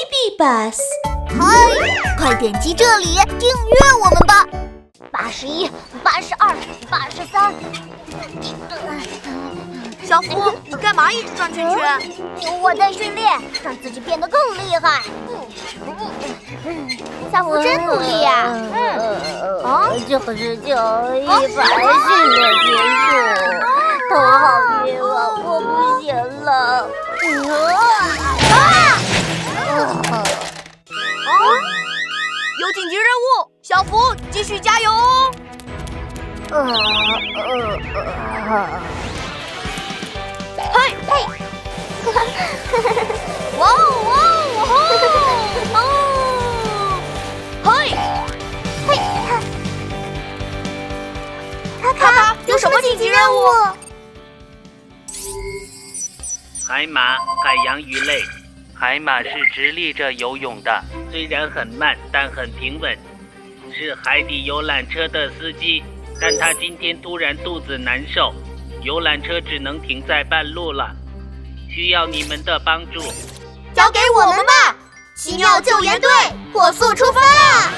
Baby Bus。嗨，快点击这里订阅我们吧。81、82、83。小福，你干嘛一直转圈圈？我在训练，让自己变得更厉害。小福真努力呀！就是100训练结束，头好晕啊，我不行了。有紧急任务，小福继续加油哦！嘿，哇嘿，卡卡，有什么紧急任务？海马，海洋鱼类。海马是直立着游泳的，虽然很慢，但很平稳。是海底游览车的司机，但他今天突然肚子难受，游览车只能停在半路了，需要你们的帮助。交给我们吧！奇妙救援队，火速出发啦！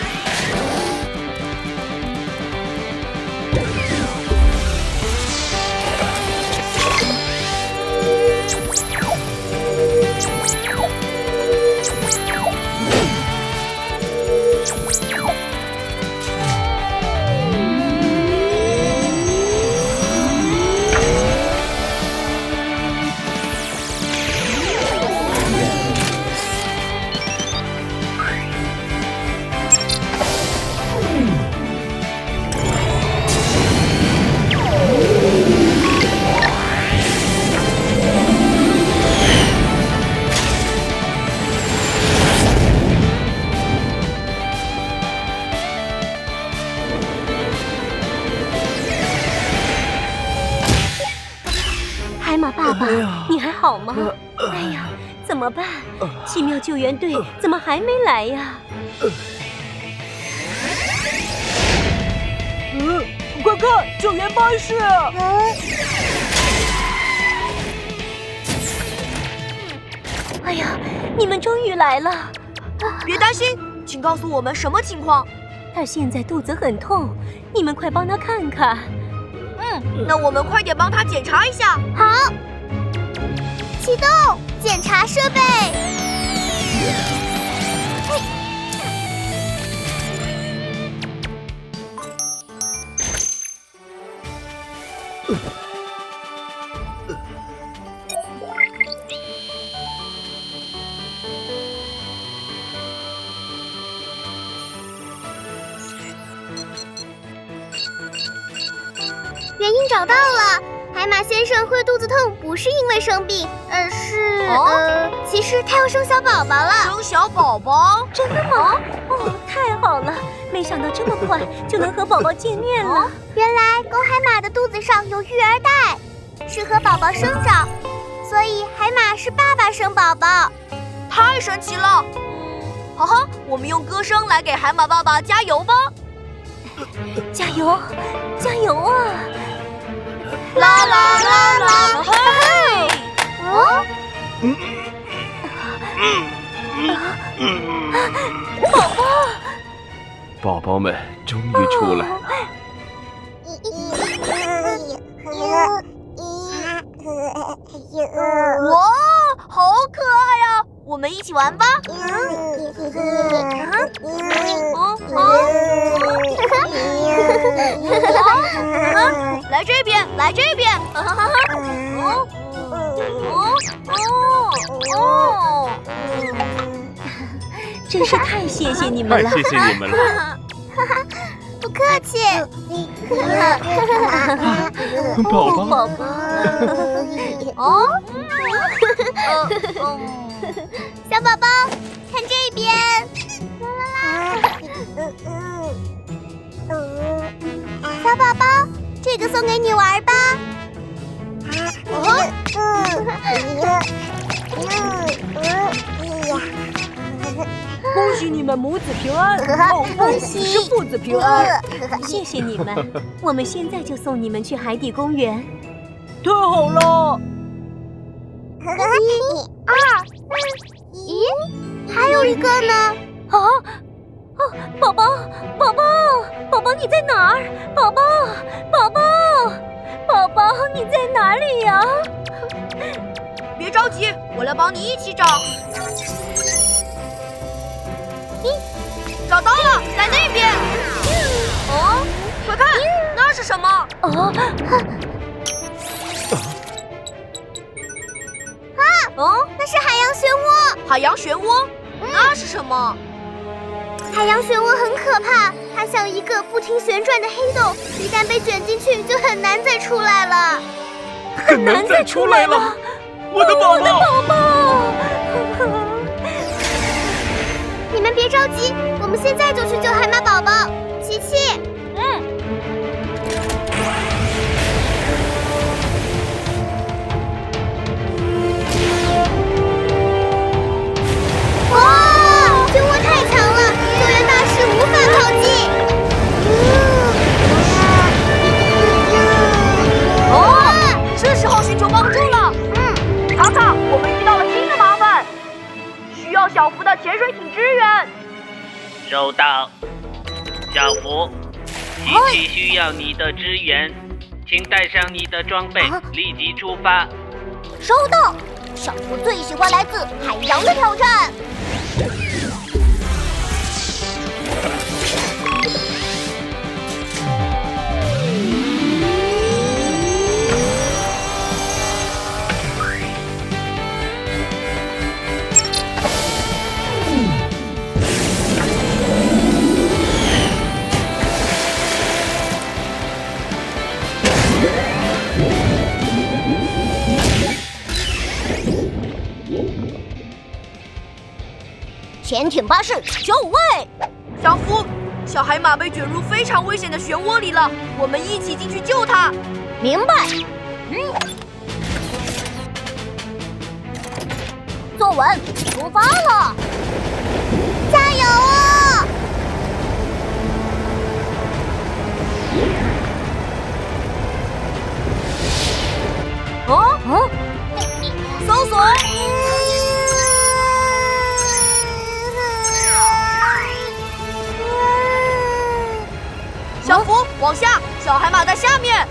海马爸爸，你还好吗？哎呀，怎么办？奇妙救援队怎么还没来呀？快看，救援巴士！哎呀，你们终于来了！别担心，请告诉我们什么情况。他现在肚子很痛，你们快帮他看看。那我们快点帮他检查一下。好，启动检查设备。原因找到了，海马先生会肚子痛，不是因为生病，而是其实他要生小宝宝了。生小宝宝？真的吗？哦，太好了！没想到这么快就能和宝宝见面了。原来公海马的肚子上有育儿袋，适合宝宝生长，所以海马是爸爸生宝宝。太神奇了！哈哈，我们用歌声来给海马爸爸加油吧！加油，加油啊！啦啦啦啦！嘿！宝宝，宝宝们终于出来了。哇，好可爱呀！我们一起玩吧。来这边，来这边。真是太谢谢你们了！太谢谢你们了，不客气。宝宝。宝宝，小宝宝，看这边。小宝宝，这个送给你玩吧。恭喜你们母子平安，恭喜是父子平安。谢谢你们，我们现在就送你们去海底公园。太好了！咦，还有一个呢？啊！哦，宝宝，宝宝，宝宝你在哪儿？宝宝，宝宝，宝宝你在哪里呀？别着急，我来帮你一起找。找到了，在那边。哦，快看，那是什么？哦，哦，那是海洋漩涡。海洋漩涡，那是什么？海洋漩涡很可怕，它像一个不停旋转的黑洞，一旦被卷进去，就很难再出来了。很难再出来了，我的宝宝！你们别着急，我们现在就去救海马宝宝。琪琪，哇，漩涡太强了，救援大使无法靠近。哦，是时候寻求帮助了。查查，我们遇到了新的麻烦，需要小福的潜水艇支援。收到，小福，琪琪需要你的支援，请带上你的装备，立即出发。收到。小福最喜欢来自海洋的挑战。潜艇巴士就位。小福，小海马被卷入非常危险的漩涡里了，我们一起进去救它。明白。坐稳，出发了。加油啊！哦，搜索。小福，往下，小海马在下面。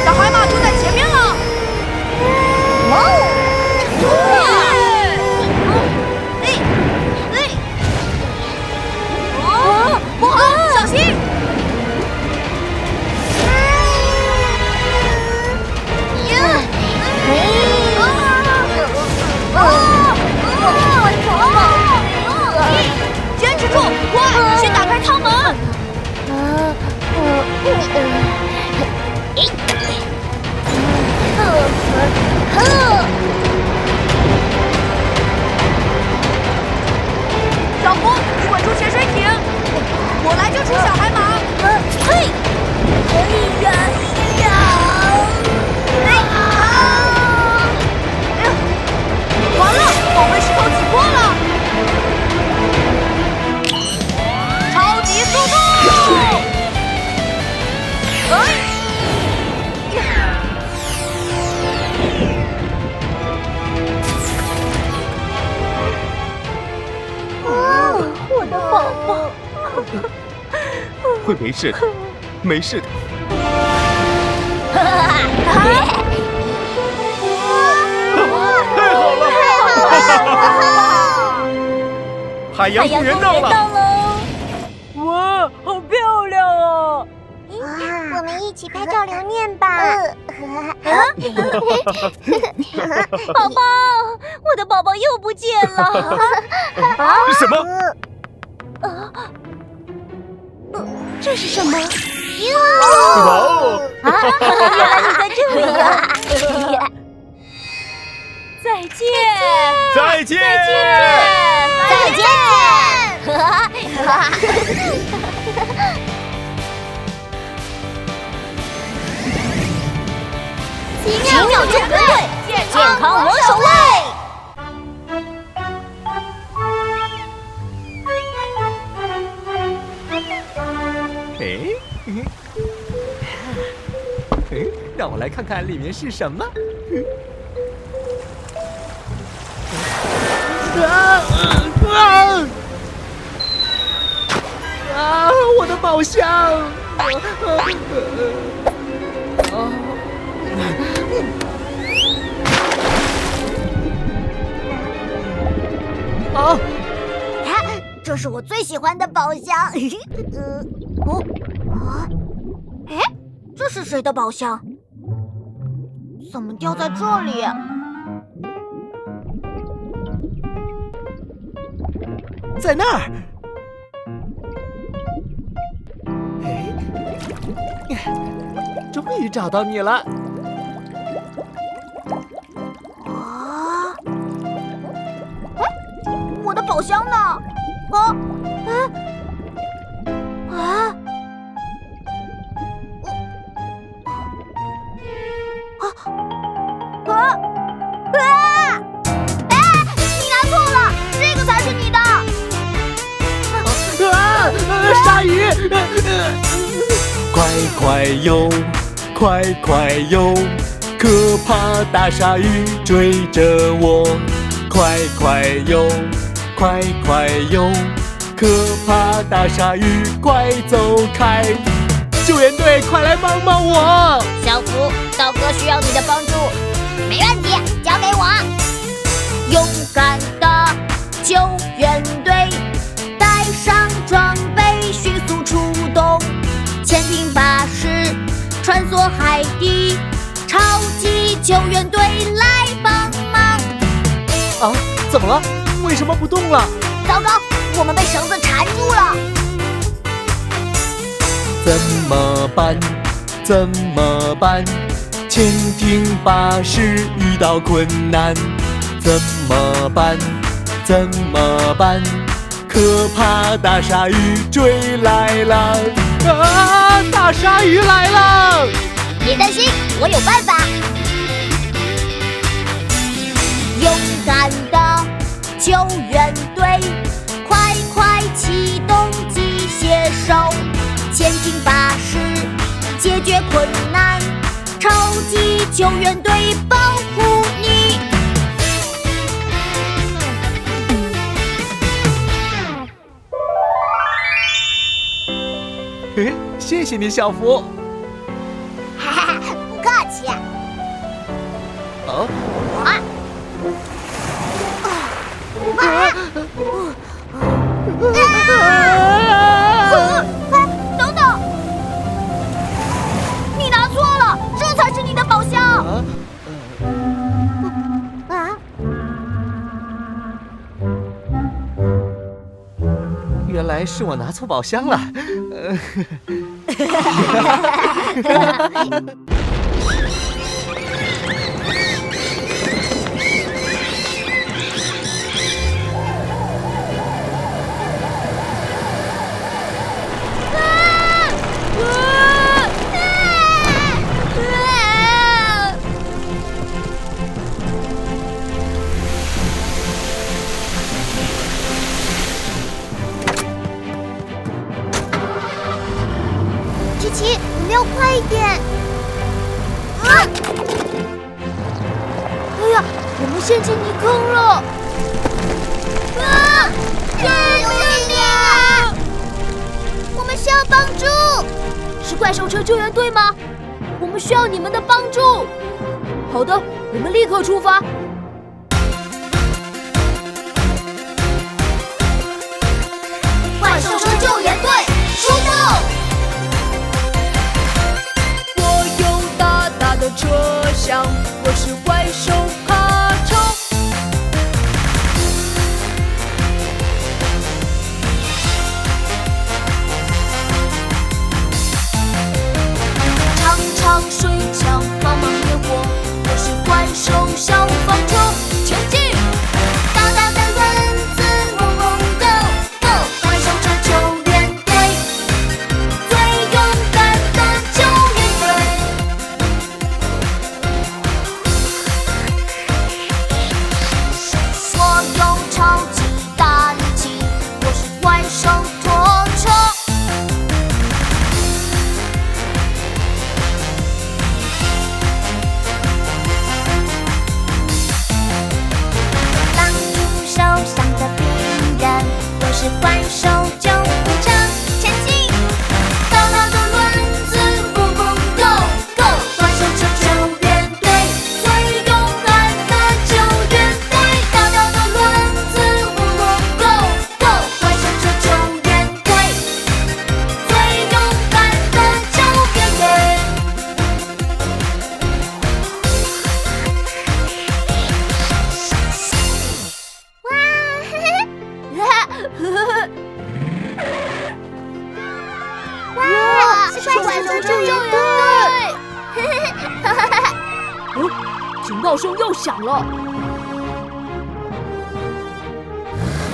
小海马就在前面了。哇哦！不好，小心！坚持住，快，先打开舱门。小福，你稳住潜水艇，我来救出小海马。嘿，完了，我被石头挤破了。超级速度！我的宝宝，会没事的，没事的。太好了！海洋公园到了！哇，好漂亮哦！我们一起拍照留念吧。宝宝，我的宝宝又不见了。什么？这是什么？哇哦！原来你在这里呀！再见！再见！再见！奇妙救援队，健康我守卫。让我来看看里面是什么。我的宝箱！这是我最喜欢的宝箱。哎，这是谁的宝箱？怎么掉在这里？在那儿。终于找到你了！啊！我的宝箱呢？你拿错了，这个才是你的！鲨鱼！快快游，快快游，可怕大鲨鱼追着我。快快游，快快游，可怕大鲨鱼快走开！救援队，快来帮帮我！小福，道哥需要你的帮助。没问题，交给我。勇敢的救援队，带上装备，迅速出动。潜艇巴士穿梭海底，超级救援队来帮忙。啊，怎么了？为什么不动了？糟糕，我们被绳子缠住了。怎么办？怎么办？潜艇巴士遇到困难，怎么办？怎么办？可怕大鲨鱼追来了！啊！大鲨鱼来了！别担心，我有办法。勇敢的救援队，快快启动机械手，潜艇巴士解决困难，超级救援队保护你。谢谢你，小福。哈哈，不客气。等等，你拿错了，这才是你的宝箱。原来是我拿错宝箱了。琪琪，我们要快一点！哎呀，我们陷进泥坑了！救命啊！我们需要帮助！是怪兽车救援队吗？我们需要你们的帮助。好的，我们立刻出发。怪兽车救援队出动！我有大大的车厢，我是怪兽卡车。长长水枪，茫茫烈火，我是怪兽消防响了。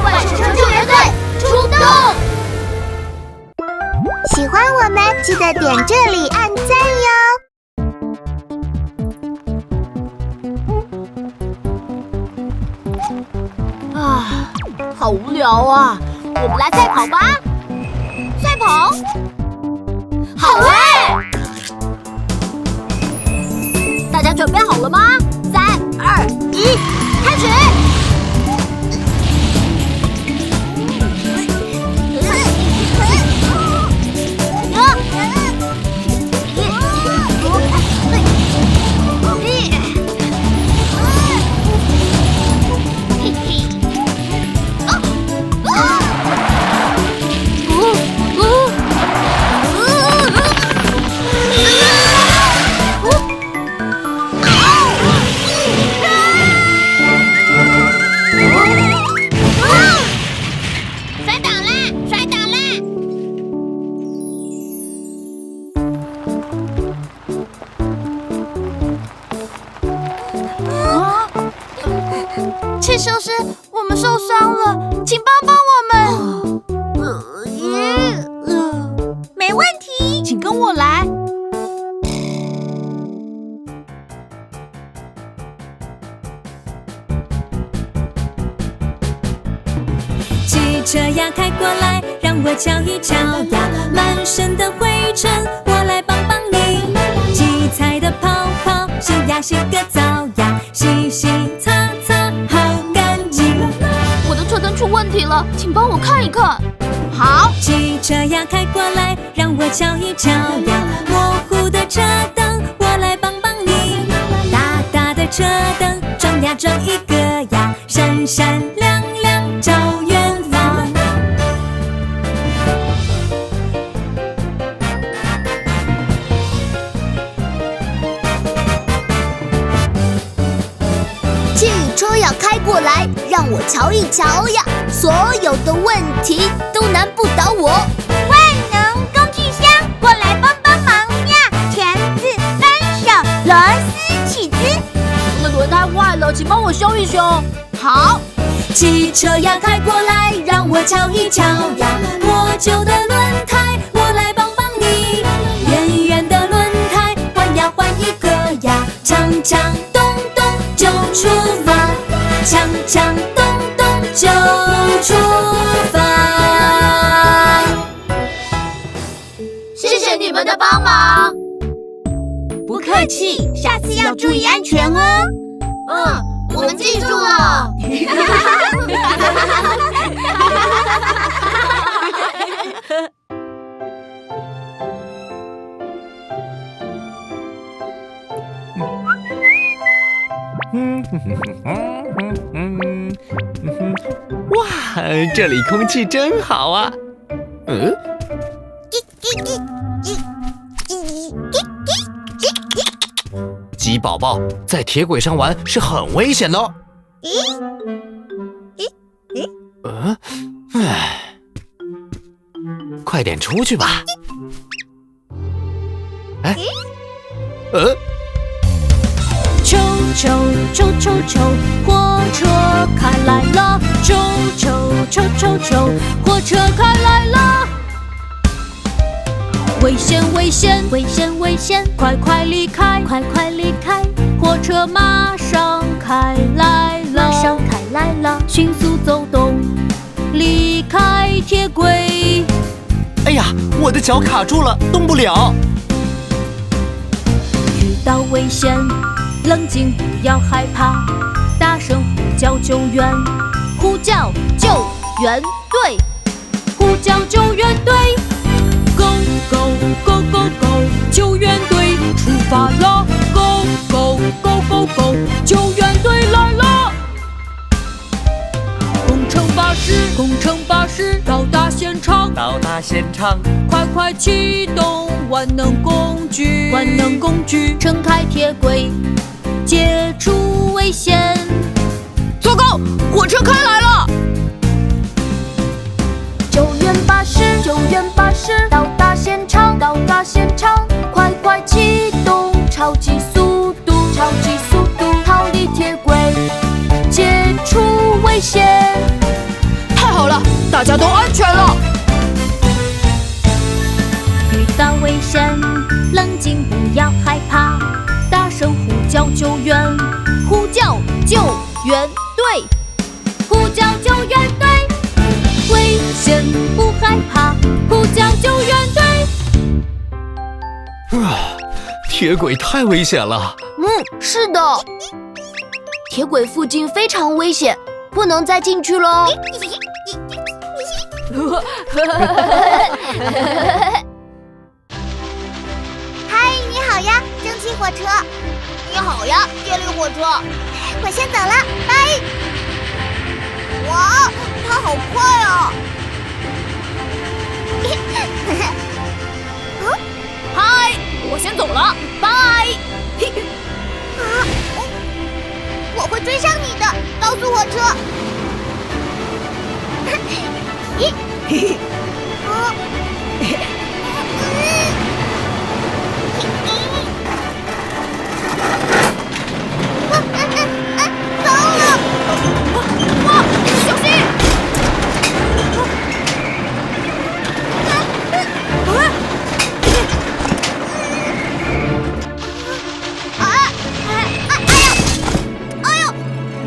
怪兽车救援队出动！喜欢我们记得点这里按赞哟。啊，好无聊啊！我们来赛跑吧。赛跑？好哎！大家准备好了吗？3、2、1，开始！汽修师，我们受伤了，请帮帮我们。没问题，请跟我来。汽车呀开过来，让我瞧一瞧呀，满身的灰尘，我来帮帮你。七彩的泡泡，洗呀洗个澡呀，洗洗擦擦好干净。我的车灯出问题了，请帮我看一看。好，汽车呀开过来，让我瞧一瞧呀，模糊的车灯，我来帮帮你。大大的车灯，转呀转一个呀，闪闪亮亮照远方。汽车呀开过来，让我瞧一瞧呀，所有的问题都难不倒我。万能工具箱，过来帮帮忙呀！钳子、扳手、螺丝、起子。我的轮胎坏了，请帮我修一修。好，汽车呀开过来，让我瞧一瞧呀，破旧的轮胎，我来帮帮你。圆圆的轮胎，换呀换一个呀，锵锵咚咚就出发，锵锵咚咚就出发。谢谢你们的帮忙。不客气，下次要注意安全哦。我们记住了。哇，这里空气真好啊！鸡宝宝在铁轨上玩是很危险的哦。快点出去吧。抽抽抽抽抽，火车开来了！抽抽抽抽抽，火车开来了！危险危险危险危险，快快离开快快离开！火车马上开来了，马上开来了！迅速走动，离开铁轨。哎呀，我的脚卡住了，动不了。遇到危险，冷静，不要害怕，大声呼叫救援，呼叫救援队，呼叫救援队 ，Go Go Go Go Go， 救援队出发了 ，Go Go Go Go Go， 救援队来了。工程巴士，工程巴士到达现场，到达现场，快快启动万能工具，万能工具撑开铁轨。解除危险！糟糕，火车开来了！救援巴士，救援巴士到达现场，到达现场，快快启动超级速度，超级速度逃离铁轨。危险。太好了，大家都安全了。遇到危险，冷静，不要害怕，大声呼叫救援，呼叫救援队，呼叫救援队，危险不害怕，呼叫救援队。铁轨太危险了。是的，铁轨附近非常危险，不能再进去喽。嗨，你好呀，蒸汽火车。你好呀，电力火车。我先走了，拜。哇，它好快啊！嗨，我先走了，拜。我会追上你的，高速火车。糟了！哇，小心！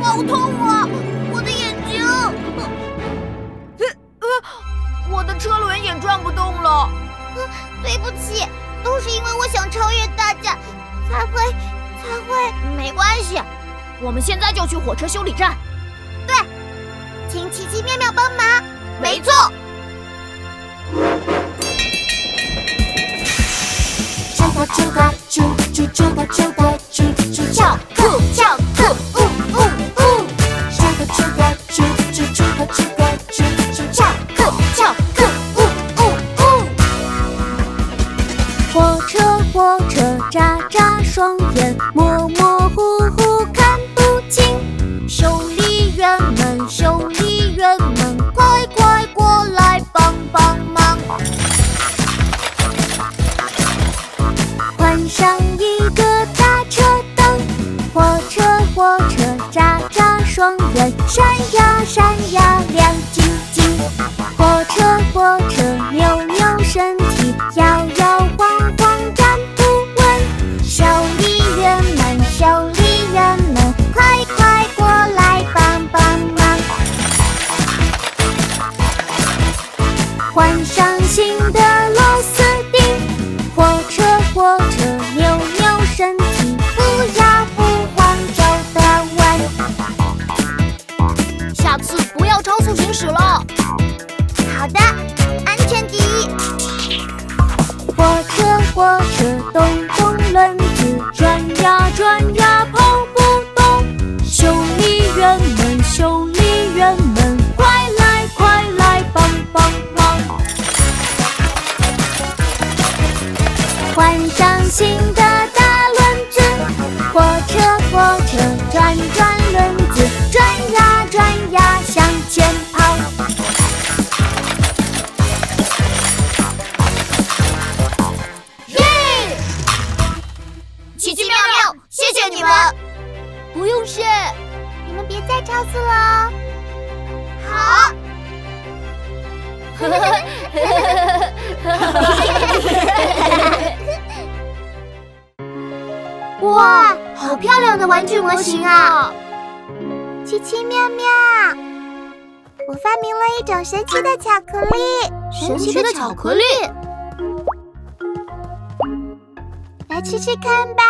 好痛啊！我的眼睛，我的车轮也转不动了。对不起，都是因为我想超越大家，才会。没关系，我们现在就去火车修理站。对，请奇奇妙妙帮忙。没错。猪吧猪吧猪猪猪吧猪吧猪猪跳酷跳酷呜呜呜！猪吧猪吧猪猪猪吧猪吧猪猪跳酷跳酷呜呜呜！火车眨眨双眼，模模糊糊看不清。修理员们，快快过来帮帮忙！换上一个大车灯，火车眨眨双眼，闪呀亮晶晶。火车扭扭身体，摇摇晃晃站不稳。修理员们，快快过来帮帮忙！换上新的螺丝钉，火车扭扭身体，不要不慌走得稳。下次不要超速行驶了。好的，安全第一。火车动轮子，转呀跑不动。修理员们，快来帮帮忙！换上新的大轮子，火车转轮子，转呀向前跑。奇奇妙妙，谢谢你们。不用谢，你们别再超速了。好。哇，好漂亮的玩具模型啊！奇奇妙妙，我发明了一种神奇的巧克力。神奇的巧克力，来吃吃看吧。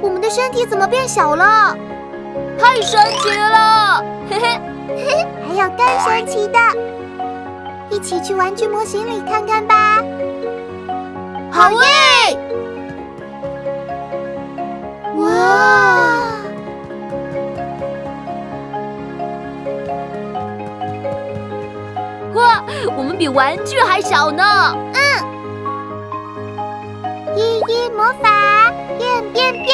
我们的身体怎么变小了？太神奇了！嘿嘿，还有更神奇的，一起去玩具模型里看看吧。好耶！哇！哇，我们比玩具还小呢。依依魔法变变变！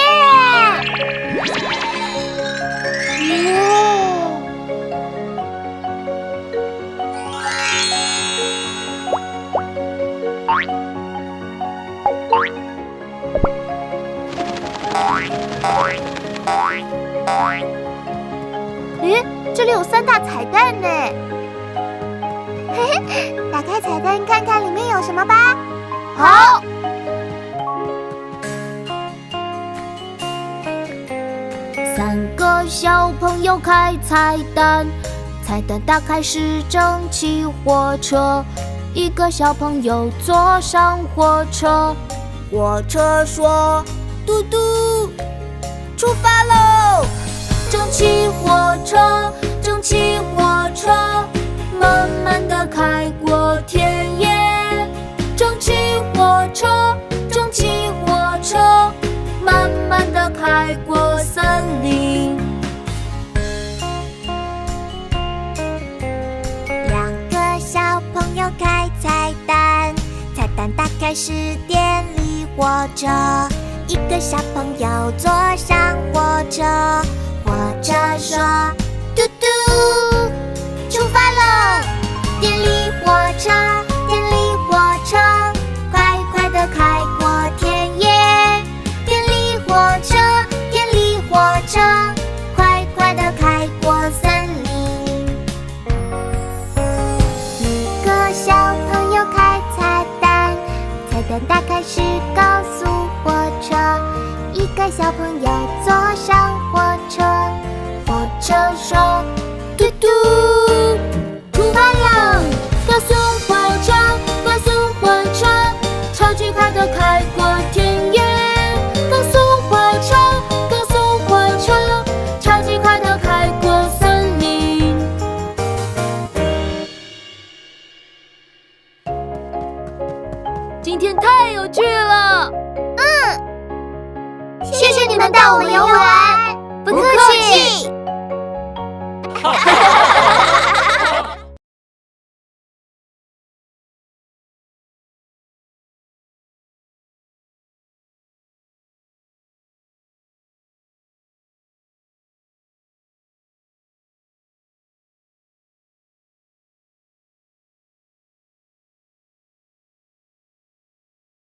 里有3大彩蛋呢。嘿嘿，打开彩蛋看看里面有什么吧。好。3个小朋友开彩蛋，彩蛋打开是蒸汽火车。1个小朋友坐上火车，火车说：“嘟嘟，出发喽！”蒸汽火车，蒸汽火车，慢慢地开过田野。蒸汽火车，蒸汽火车，慢慢地开过森林。2个小朋友开彩蛋，彩蛋打开是电力火车。1个小朋友坐上火车，火车说：“嘟嘟，出发喽！”电力火车，电力火车，快快地开过田野。电力火车，电力火车，快快地开过森林。1个小朋友开彩蛋，彩蛋打开是高速火车。1个小朋友坐上火车，火车说：“嘟嘟，出发喽！”高速火车，高速火车，超级快地开过田野。高速火车，高速火车，超级快地开过森林。今天太有趣了。谢谢你们带我们游玩，不客气。